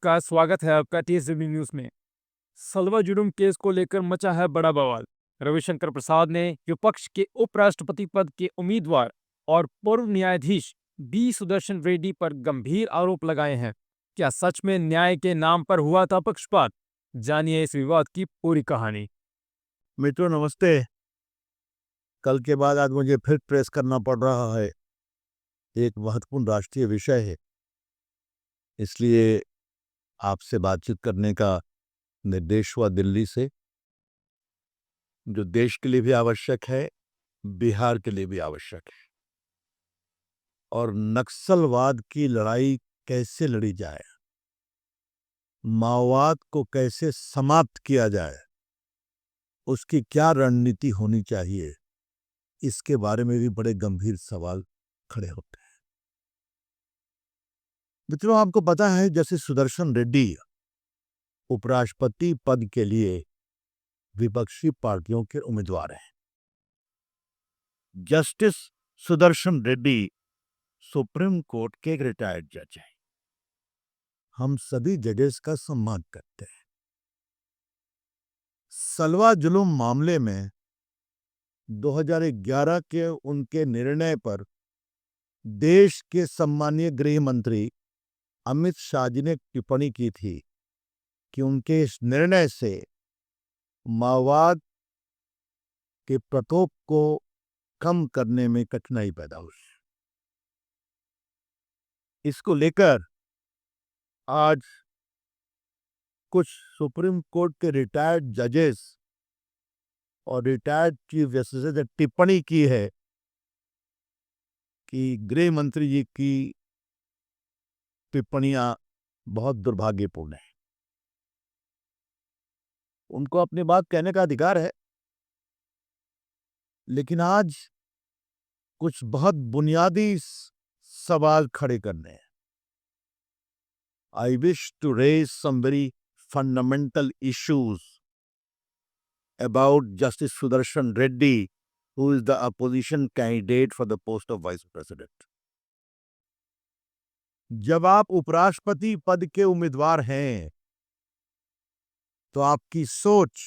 नमस्कार, स्वागत है आपका टीएसडब्ल्यू न्यूज में। सलवा जुर्म केस को लेकर मचा है बड़ा बवाल। रविशंकर प्रसाद ने विपक्ष के उपराष्ट्रपति पद के उम्मीदवार और पूर्व न्यायाधीश बी सुदर्शन रेड्डी पर गंभीर आरोप लगाए हैं। क्या सच में न्याय के नाम पर हुआ था पक्षपात? जानिए इस विवाद की पूरी कहानी। मित्रों नमस्ते। कल के बाद आज मुझे फिर प्रेस करना पड़ रहा है। एक महत्वपूर्ण राष्ट्रीय विषय है, इसलिए आपसे बातचीत करने का निर्देश हुआ दिल्ली से, जो देश के लिए भी आवश्यक है, बिहार के लिए भी आवश्यक है। और नक्सलवाद की लड़ाई कैसे लड़ी जाए, माओवाद को कैसे समाप्त किया जाए, उसकी क्या रणनीति होनी चाहिए, इसके बारे में भी बड़े गंभीर सवाल खड़े होते हैं। मित्रों, आपको पता है जस्टिस सुदर्शन रेड्डी उपराष्ट्रपति पद के लिए विपक्षी पार्टियों के उम्मीदवार हैं। Justice Sudarshan Reddy supreme court के एक रिटायर्ड जज हैं। हम सभी जजेस का सम्मान करते हैं। सलवा जुल्म मामले में 2011 के उनके निर्णय पर देश के सम्मानीय गृह मंत्री अमित शाह जी ने टिप्पणी की थी कि उनके इस निर्णय से माओवाद के प्रकोप को कम करने में कठिनाई पैदा हुई। इसको लेकर आज कुछ सुप्रीम कोर्ट के रिटायर्ड जजेस और रिटायर्ड चीफ जस्टिस ने टिप्पणी की है कि गृह मंत्री जी की टिप्पणियां बहुत दुर्भाग्यपूर्ण है। उनको अपनी बात कहने का अधिकार है, लेकिन आज कुछ बहुत बुनियादी सवाल खड़े करने हैं। I wish to raise some very fundamental issues about Justice Sudarshan Reddy, who is the opposition candidate for the post of Vice President. जब आप उपराष्ट्रपति पद के उम्मीदवार हैं, तो आपकी सोच,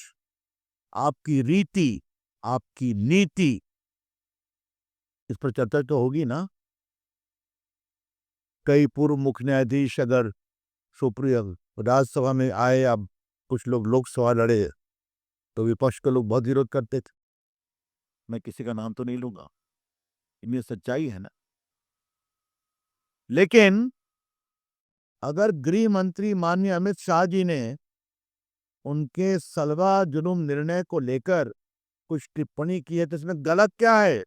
आपकी रीति, आपकी नीति, इस पर चर्चा तो होगी ना। कई पूर्व मुख्य न्यायाधीश अगर सुप्रीम राज्यसभा में आए, अब कुछ लोग लोकसभा लड़े, तो विपक्ष के लोग बहुत विरोध करते थे। मैं किसी का नाम तो नहीं लूंगा, इनमें सच्चाई है ना। लेकिन अगर गृह मंत्री माननीय अमित शाह जी ने उनके सलवा जुल्म निर्णय को लेकर कुछ टिप्पणी की है, तो इसमें गलत क्या है?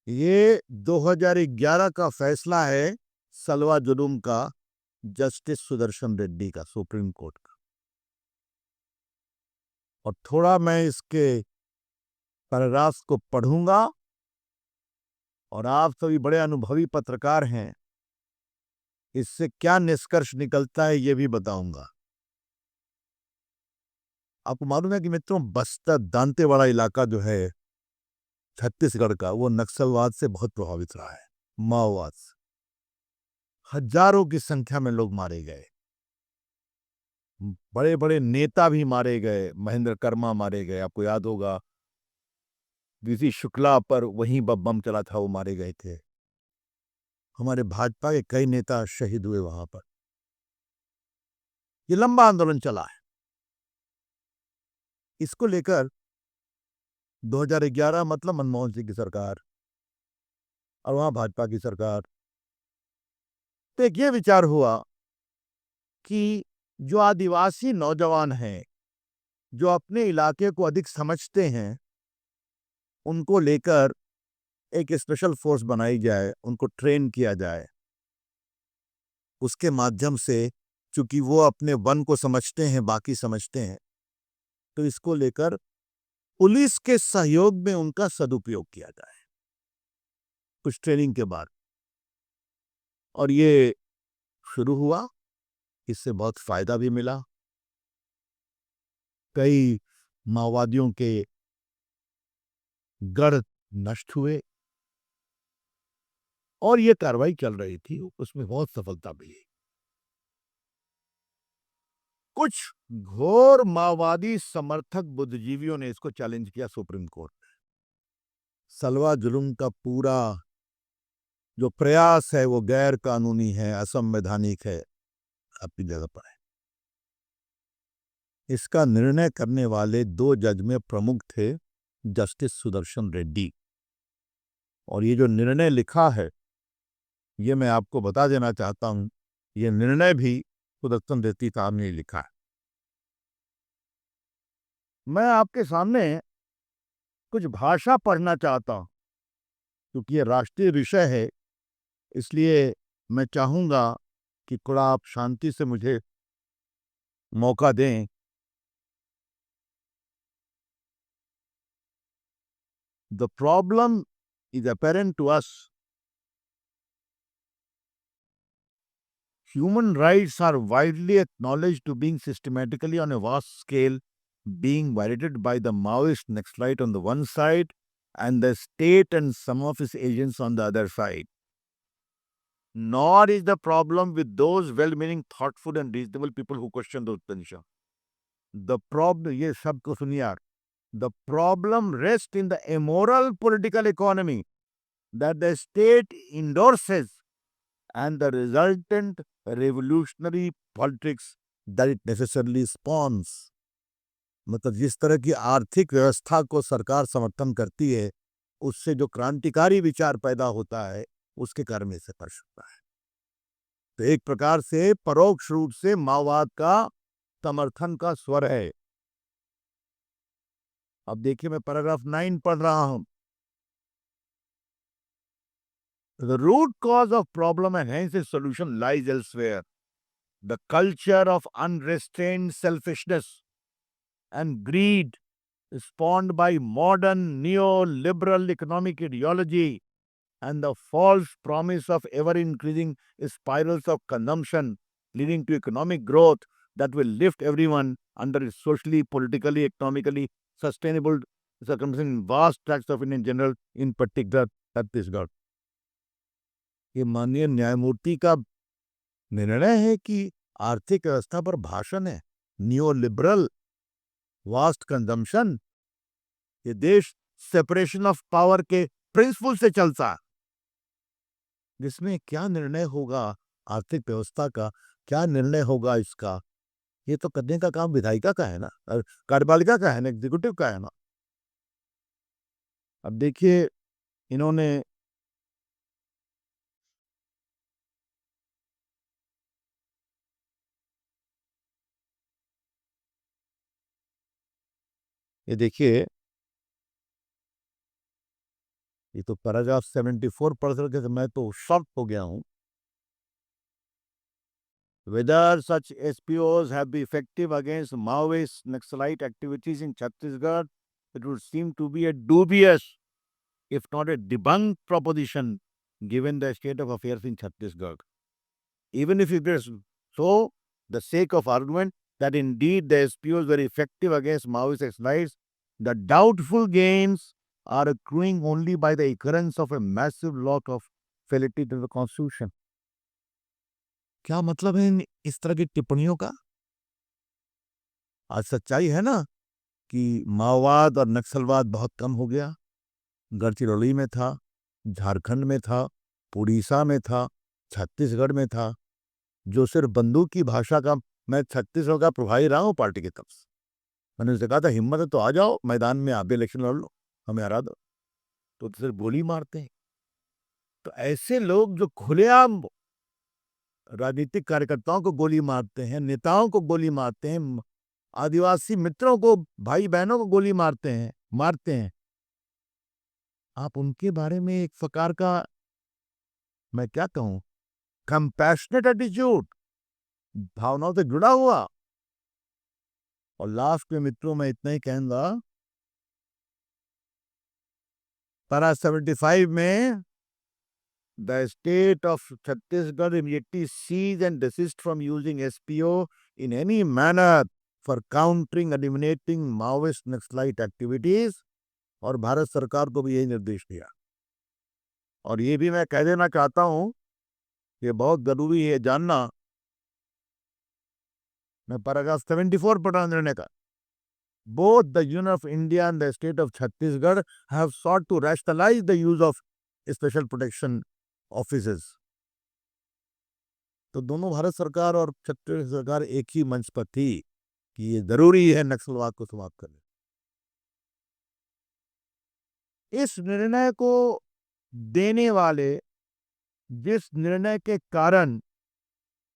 ये 2011 का फैसला है सलवा जुल्म का, जस्टिस सुदर्शन रेड्डी का, सुप्रीम कोर्ट का। और थोड़ा मैं इसके पैराग्राफ को पढ़ूंगा और आप सभी बड़े अनुभवी पत्रकार हैं, इससे क्या निष्कर्ष निकलता है ये भी बताऊंगा। आपको मालूम है कि मित्रों, बस्तर दांतेवाड़ा इलाका जो है छत्तीसगढ़ का, वो नक्सलवाद से बहुत प्रभावित रहा है, माओवाद से। हजारों की संख्या में लोग मारे गए, बड़े बड़े नेता भी मारे गए। महेंद्र कर्मा मारे गए, आपको याद होगा, वीसी शुक्ला पर वहीं बम चला था, वो मारे गए थे। हमारे भाजपा के कई नेता शहीद हुए वहां पर। ये लंबा आंदोलन चला है। इसको लेकर 2011 मतलब मनमोहन सिंह की सरकार और वहां भाजपा की सरकार, तो एक ये विचार हुआ कि जो आदिवासी नौजवान हैं, जो अपने इलाके को अधिक समझते हैं, उनको लेकर एक स्पेशल फोर्स बनाई जाए, उनको ट्रेन किया जाए। उसके माध्यम से, चूंकि वो अपने वन को समझते हैं, बाकी समझते हैं, तो इसको लेकर पुलिस के सहयोग में उनका सदुपयोग किया जाए कुछ ट्रेनिंग के बाद। और ये शुरू हुआ, इससे बहुत फायदा भी मिला। कई माओवादियों के गढ़ नष्ट हुए, और ये कार्रवाई चल रही थी, उसमें बहुत सफलता मिली। कुछ घोर माओवादी समर्थक बुद्धिजीवियों ने इसको चैलेंज किया सुप्रीम कोर्ट में। सलवा जुल्म का पूरा जो प्रयास है वो गैर कानूनी है, असंवैधानिक है, अपनी जगह पर है। इसका निर्णय करने वाले 2 जज में प्रमुख थे जस्टिस सुदर्शन रेड्डी। और ये जो निर्णय लिखा है, ये मैं आपको बता देना चाहता हूं, ये निर्णय भी सुदर्शन रेड्डी साहब ने लिखा है। मैं आपके सामने कुछ भाषा पढ़ना चाहता हूं, क्योंकि ये राष्ट्रीय विषय है, इसलिए मैं चाहूंगा कि थोड़ा आप शांति से मुझे मौका दें। The problem is apparent to us. Human rights are widely acknowledged to being systematically on a vast scale being violated by the Maoist Naxalite on the one side and the state and some of its agents on the other side. Nor is the problem with those well-meaning, thoughtful and reasonable people who question those positions. The problem, ये शब्द को सुनिए यार, the problem rests in the immoral political economy that the state endorses and the resultant revolutionary politics that it necessarily spawns. मतलब जिस तरह की आर्थिक व्यवस्था को सरकार समर्थन करती है, उससे जो क्रांतिकारी विचार पैदा होता है, उसके कारण में से कर सकता है। तो एक प्रकार से परोक्ष रूप से माओवाद का समर्थन का स्वर है। अब देखिए, मैं पैराग्राफ 9 पढ़ रहा हूं। The root cause of problem and hence its solution lies elsewhere. The culture of unrestrained selfishness and greed spawned by modern neoliberal economic ideology and the false promise of ever-increasing spirals of consumption leading to economic growth that will lift everyone under its socially, politically, economically sustainable circumstances in vast tracts of India in general, in particular Chhattisgarh. ये माननीय न्यायमूर्ति का निर्णय है कि आर्थिक व्यवस्था पर भाषण है, न्यू लिबरल, वास्ट कंजम्पशन। ये देश सेपरेशन ऑफ पावर के प्रिंसिपल से चलता, जिसमें क्या निर्णय होगा आर्थिक व्यवस्था का, क्या निर्णय होगा इसका, ये तो करने का काम विधायिका का है ना, कार्यपालिका का है ना, एग्जीक्यूटिव का है ना। अब देखिए, इन्होंने ये देखिए, ये तो पैराग्राफ 74 पढ़ करके मैं तो शॉक हो गया हूं। Whether such SPOs have been effective against Maoist Naxalite activities in Chhattisgarh, it would seem to be a dubious, if not a debunked proposition, given the state of affairs in Chhattisgarh. Even if it is so, the sake of argument that indeed the SPOs were effective against Maoist Naxalites, the doubtful gains are accruing only by the occurrence of a massive loss of fidelity to the Constitution. क्या मतलब है इस तरह की टिप्पणियों का? आज सच्चाई है ना कि माओवाद और नक्सलवाद बहुत कम हो गया। गढ़चिरौली में था, झारखंड में था, उड़ीसा में था, छत्तीसगढ़ में था। जो सिर्फ बंदूक की भाषा का, मैं छत्तीसगढ़ का प्रभारी रहा हूँ पार्टी की तरफ से। मैंने उससे कहा था, हिम्मत है तो आ जाओ मैदान में, आप भी इलेक्शन लड़ लो, हमें हरा दो। तो सिर्फ गोली मारते हैं। तो ऐसे लोग जो खुलेआम राजनीतिक कार्यकर्ताओं को गोली मारते हैं, नेताओं को गोली मारते हैं, आदिवासी मित्रों को, भाई बहनों को गोली मारते हैं, आप उनके बारे में एक प्रकार का, मैं क्या कहूं, कंपैशनेट एटीट्यूड, भावनाओं से जुड़ा हुआ। और लास्ट में मित्रों, मैं इतना ही कहूंगा, पारा 75 में the state of Chhattisgarh immediately cease and desist from using SPO in any manner for countering, eliminating Maoist Naxalite activities, और भारत सरकार को भी यही निर्देश दिया। और ये भी मैं कह देना चाहता हूं, ये बहुत जरूरी है जानना, मैं पैराग्राफ 74 पढ़ रहा हूं निर्णय का। Both the union of India and the state of Chhattisgarh have sought to rationalize the use of special protection offices। तो दोनों भारत सरकार और छत्तीसगढ़ सरकार एक ही मंच पर थी कि ये जरूरी है नक्सलवाद को समाप्त करना। इस निर्णय को देने वाले, जिस निर्णय के कारण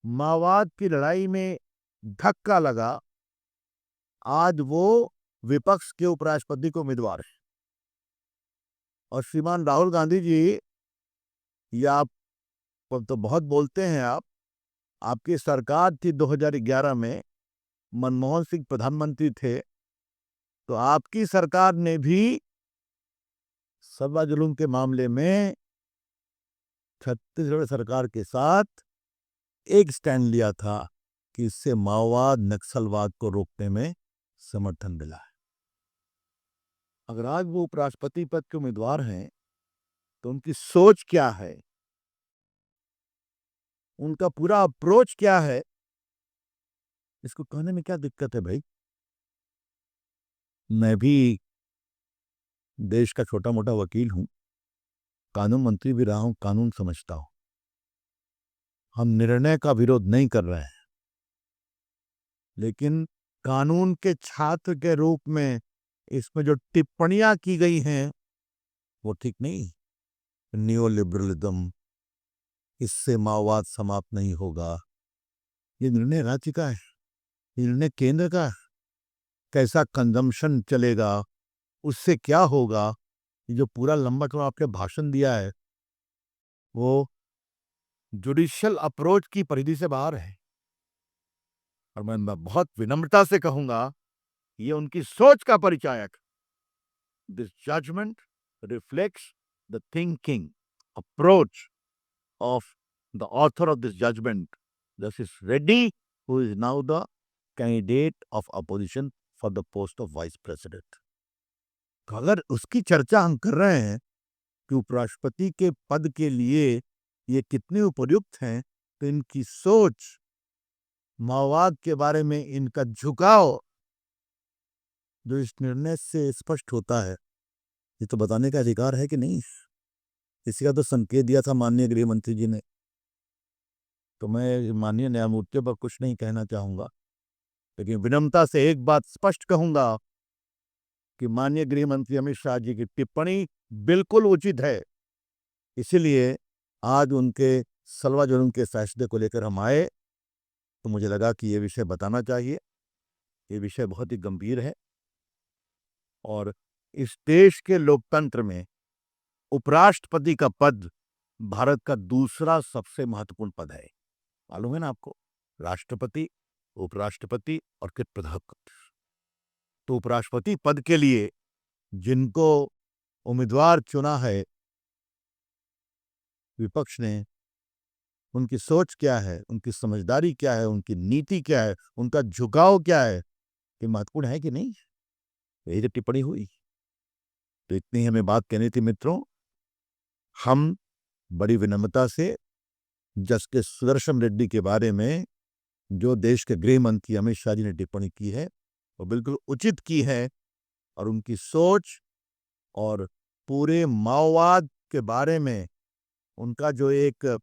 माओवाद की लड़ाई में धक्का लगा, आज वो विपक्ष के उपराष्ट्रपति के उम्मीदवार है। और श्रीमान राहुल गांधी जी, ये आप तो बहुत बोलते हैं, आपकी सरकार थी 2011 में, मनमोहन सिंह प्रधानमंत्री थे, तो आपकी सरकार ने भी सलवा जुलूम के मामले में छत्तीसगढ़ सरकार के साथ एक स्टैंड लिया था कि इससे माओवाद नक्सलवाद को रोकने में समर्थन मिला है। अगर आज वो उपराष्ट्रपति पद के उम्मीदवार हैं तो उनकी सोच क्या है, उनका पूरा अप्रोच क्या है, इसको कहने में क्या दिक्कत है भाई। मैं भी देश का छोटा मोटा वकील हूं, कानून मंत्री भी रहा हूं, कानून समझता हूं। हम निर्णय का विरोध नहीं कर रहे हैं, लेकिन कानून के छात्र के रूप में इसमें जो टिप्पणियां की गई हैं वो ठीक नहीं। न्यू लिबरलिज्म, इससे माओवाद समाप्त नहीं होगा, ये निर्णय राज्य का है, ये निर्णय केंद्र का है। कैसा कंजम्पशन चलेगा, उससे क्या होगा, ये जो पूरा लंबा चौड़ा आपने भाषण दिया है वो जुडिशियल अप्रोच की परिधि से बाहर है। और मैं बहुत विनम्रता से कहूंगा, ये उनकी सोच का परिचायक। This judgement reflects the thinking approach of the author of this judgment, Justice Reddy, who is now the candidate of opposition for the post of vice president। अगर उसकी चर्चा हम कर रहे हैं कि उपराष्ट्रपति के पद के लिए ये कितने उपयुक्त हैं, तो इनकी सोच, माओवाद के बारे में इनका झुकाव जो इस निर्णय से स्पष्ट होता है, ये तो बताने का अधिकार है कि नहीं। इसी का तो संकेत दिया था माननीय गृह मंत्री जी ने। तो मैं माननीय न्यायमूर्तियों पर कुछ नहीं कहना चाहूंगा, लेकिन विनम्रता से एक बात स्पष्ट कहूंगा कि माननीय गृह मंत्री अमित शाह जी की टिप्पणी बिल्कुल उचित है। इसीलिए आज उनके सलवा जुलूम के फैसले को लेकर हम आए, तो मुझे लगा कि ये विषय बताना चाहिए। ये विषय बहुत ही गंभीर है और इस देश के लोकतंत्र में उपराष्ट्रपति का पद भारत का दूसरा सबसे महत्वपूर्ण पद है। मालूम है ना आपको, राष्ट्रपति, उपराष्ट्रपति और फिर प्रधानमंत्री। तो उपराष्ट्रपति पद के लिए जिनको उम्मीदवार चुना है विपक्ष ने, उनकी सोच क्या है, उनकी समझदारी क्या है, उनकी नीति क्या है, उनका झुकाव क्या है, ये महत्वपूर्ण है कि नहीं। यही तो टिप्पणी हुई। तो इतनी हमें बात कहनी थी मित्रों। हम बड़ी विनम्रता से जस्टिस सुदर्शन रेड्डी के बारे में जो देश के गृह मंत्री अमित शाह जी ने टिप्पणी की है वो बिल्कुल उचित की है, और उनकी सोच और पूरे माओवाद के बारे में उनका जो एक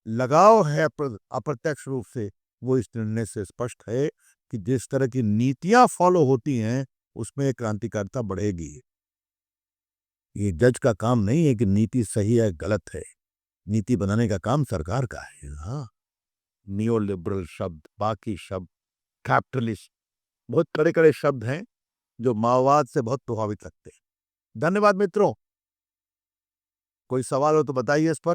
लगाव है अप्रत्यक्ष रूप से, वो इस निर्णय से स्पष्ट है कि जिस तरह की नीतियां फॉलो होती हैं उसमें क्रांतिकारिता बढ़ेगी। ये जज का काम नहीं है कि नीति सही है गलत है, नीति बनाने का काम सरकार का है। हाँ, नियो लिबरल शब्द, बाकी शब्द, कैपिटलिस्ट, बहुत कड़े कड़े शब्द हैं जो माओवाद से बहुत प्रभावित लगते हैं। धन्यवाद मित्रों। कोई सवाल हो तो बताइए इस पर।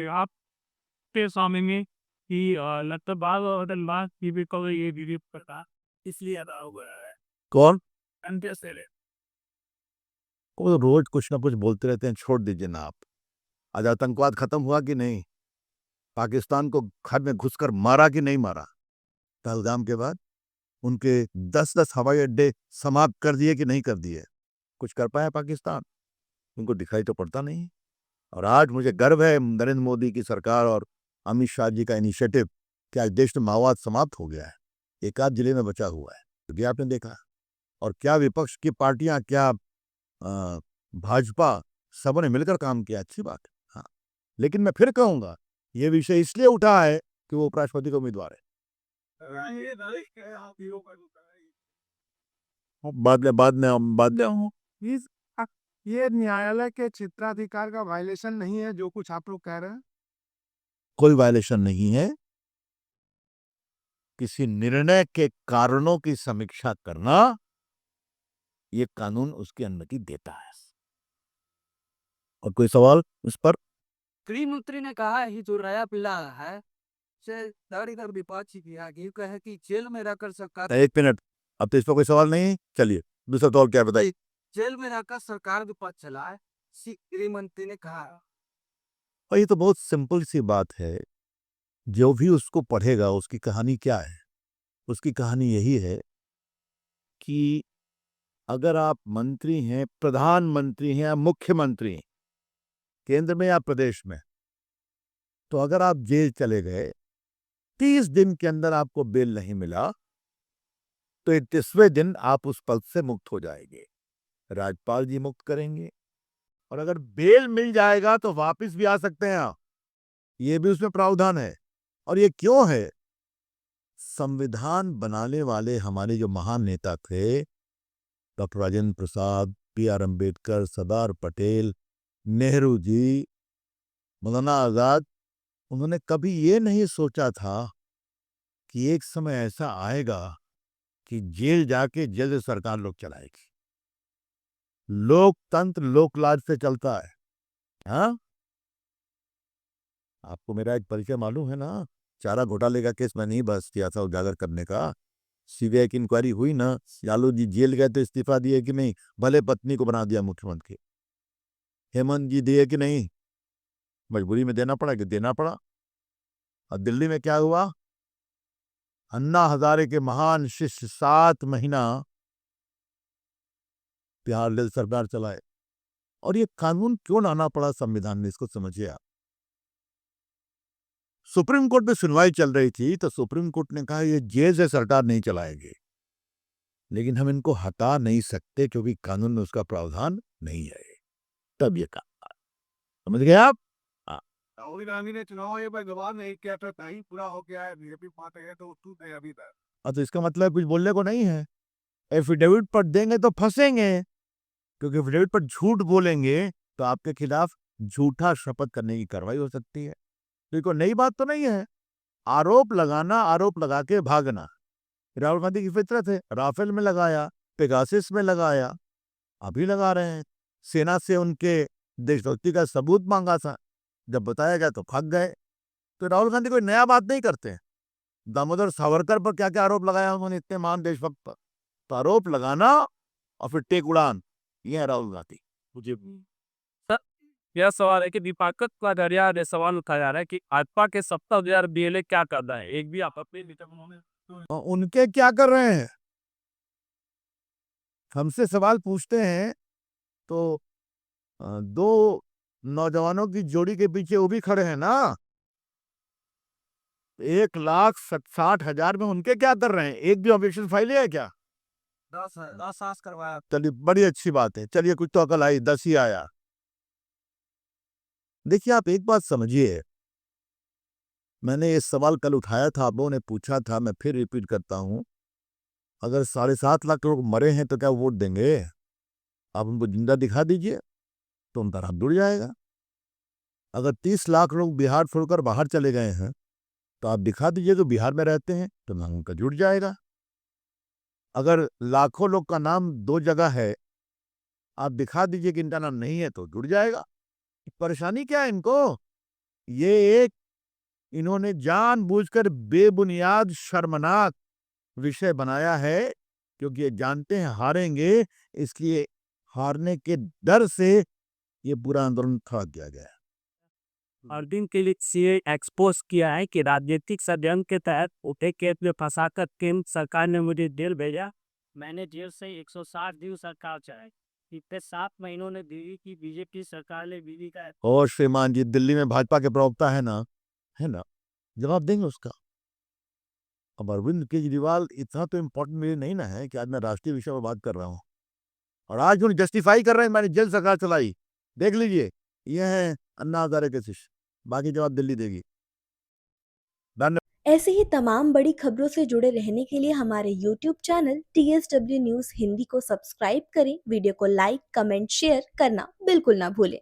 आपके सामने में कि लगता बात बात की भी कल ये वीडियो करता इसलिए अदा हुआ है। कौन? अंत्य से वो तो रोज कुछ ना कुछ बोलते रहते हैं, छोड़ दीजिए ना आप। आज आतंकवाद खत्म हुआ कि नहीं? पाकिस्तान को घर में घुसकर मारा कि नहीं मारा? पहलगाम के बाद उनके 10-10 हवाई अड्डे समाप्त कर दिए कि नहीं कर दिए? कुछ कर पाया पाकिस्तान? उनको दिखाई तो पड़ता नहीं। और आज मुझे गर्व है नरेंद्र मोदी की सरकार और अमित शाह जी का इनिशिएटिव कि आज देश में माओवाद समाप्त हो गया है, एक आध जिले में बचा हुआ है, तो ये आपने देखा। और क्या विपक्ष की पार्टियां, क्या भाजपा, सबने मिलकर काम किया, अच्छी बात है। हाँ, लेकिन मैं फिर कहूंगा ये विषय इसलिए उठा है कि वो उपराष्ट्रपति का उम्मीदवार है। बाद में हूँ। ये न्यायालय के चित्राधिकार का वायलेशन नहीं है जो कुछ आप लोग कह रहे हैं? कोई वायलेशन नहीं है। किसी निर्णय के कारणों की समीक्षा करना ये कानून उसकी अनुमति देता है। और कोई सवाल इस पर? गृह मंत्री ने कहा है जो नया पिल्ला है से इधर विपक्ष की आगे कहे कि जेल में रहकर सरकार एक मिनट, अब तो इस पर कोई सवाल नहीं। चलिए दूसरा सवाल क्या है बताइए। जेल में रहकर सरकार विपक्ष चलाए, गृह मंत्री ने कहा। और ये तो बहुत सिंपल सी बात है, जो भी उसको पढ़ेगा उसकी कहानी क्या है। उसकी कहानी यही है कि अगर आप मंत्री हैं, प्रधानमंत्री हैं या मुख्यमंत्री हैं, केंद्र में या प्रदेश में, तो अगर आप जेल चले गए, 30 दिन के अंदर आपको बेल नहीं मिला, तो 31वें दिन आप उस पद से मुक्त हो जाएंगे, राज्यपाल जी मुक्त करेंगे। और अगर बेल मिल जाएगा तो वापस भी आ सकते हैं आप, ये भी उसमें प्रावधान है। और ये क्यों है? संविधान बनाने वाले हमारे जो महान नेता थे, डॉक्टर राजेंद्र प्रसाद, बी.आर. अम्बेडकर, सरदार पटेल, नेहरू जी, मौलाना आजाद, उन्होंने कभी ये नहीं सोचा था कि एक समय ऐसा आएगा कि जेल जाके जेल सरकार लोग चलाएगी। लोकतंत्र लोकलाज से चलता है। हाँ, आपको मेरा एक परिचय मालूम है ना, चारा घोटाले का केस मैंने ही बहस किया था उजागर करने का। सीबीआई की इंक्वायरी हुई ना, लालू जी जेल गए तो इस्तीफा दिए कि नहीं, भले पत्नी को बना दिया मुख्यमंत्री। हेमंत जी दिए कि नहीं, मजबूरी में देना पड़ा कि देना पड़ा। और दिल्ली में क्या हुआ, अन्ना हजारे के महान शिष्य 7 महीना बिहार लेल सरकार चलाए। और ये कानून क्यों लाना पड़ा संविधान में, इसको समझिए आप। सुप्रीम कोर्ट में सुनवाई चल रही थी तो सुप्रीम कोर्ट ने कहा ये जेल से सरकार नहीं चलाएगी, लेकिन हम इनको हटा नहीं सकते क्योंकि कानून में उसका प्रावधान नहीं है। तब ये काम, समझ गए आप? राहुल गांधी ने चुनाव ये गवाह नहीं किया था, नहीं पूरा हो गया है, बीजेपी पाते हैं तो उसको नहीं अभी तक। तो इसका मतलब कुछ बोलने को नहीं है। एफिडेविट पर देंगे तो फंसेंगे, क्योंकि एफिडेविट पर झूठ बोलेंगे तो आपके खिलाफ झूठा शपथ करने की कार्रवाई हो सकती है। तो कोई नई बात तो नहीं है। आरोप लगाना, आरोप लगा के भागना राहुल गांधी की फितरत है। राफेल में लगाया, पेगासिस में लगाया, अभी लगा रहे हैं। सेना से उनके देशभक्ति का सबूत मांगा था, जब बताया गया तो भाग गए। तो राहुल गांधी कोई नया बात नहीं करते हैं। दामोदर सावरकर पर क्या क्या आरोप लगाया उन्होंने, इतने महान देशभक्त पर। तो आरोप लगाना और फिर टेक उड़ान, ये है राहुल गांधी। मुझे यह सवाल है कि दीपाकर कटारिया ने सवाल उठाया जा रहा है कि भाजपा के 70,000 बीएलए क्या कर रहा है। एक भी आप अपने उनके क्या कर रहे हैं, हमसे सवाल पूछते हैं तो 2 नौजवानों की जोड़ी के पीछे वो भी खड़े हैं ना। 1,60,000 में उनके क्या कर रहे हैं? एक भी ऑब्जेक्शन फाइल है क्या? 10 करवाया। चलिए बड़ी अच्छी बात है, चलिए कुछ तो अकल आई, 10 ही आया। देखिए आप एक बात समझिए, मैंने ये सवाल कल उठाया था, आप लोगों ने पूछा था, मैं फिर रिपीट करता हूं। अगर 7.5 लाख लोग मरे हैं तो क्या वोट देंगे? आप उनको जिंदा दिखा दीजिए तो उनका रात जुड़ जाएगा। अगर 30 लाख लोग बिहार छोड़कर बाहर चले गए हैं तो आप दिखा दीजिए तो बिहार में रहते हैं, तो नाम उनका जुड़ जाएगा। अगर लाखों लोग का नाम 2 जगह है, आप दिखा दीजिए कि इनका नाम नहीं है, तो जुड़ जाएगा। परेशानी क्या है इनको? ये एक इन्होंने जानबूझकर बेबुनियाद शर्मनाक विषय बनाया है, क्योंकि ये जानते हैं हारेंगे, इसलिए हारने के डर से ये पूरा आंदोलन खड़ा किया गया है। और दिन के लिए सीए एक्सपोज किया है कि राजनीतिक षड्यंत्र के तहत उठे केस में फंसाकर केंद्र सरकार ने मुझे जेल भेजा। मैंने जेल से 160 दिन सरकार चलाई। पिछले 7 महीनों ने दिल्ली की बीजेपी सरकार ने बिजली का और श्रीमान जी दिल्ली में भाजपा के प्रवक्ता है ना, जवाब देंगे उसका। अब अरविंद केजरीवाल इतना तो इम्पोर्टेंट मेरे नहीं ना है कि आज मैं राष्ट्रीय विषय पर बात कर रहा हूँ, और आज उन्हें जस्टिफाई कर रहे हैं मैंने जेल सरकार चलाई। देख लीजिए, ये है अन्ना हजारे के शिष्य, बाकी जवाब दिल्ली देगी। ऐसे ही तमाम बड़ी खबरों से जुड़े रहने के लिए हमारे YouTube channel TSW news Hindi को सब्सक्राइब करें। वीडियो को लाइक, कमेंट, शेयर करना बिल्कुल ना भूलें।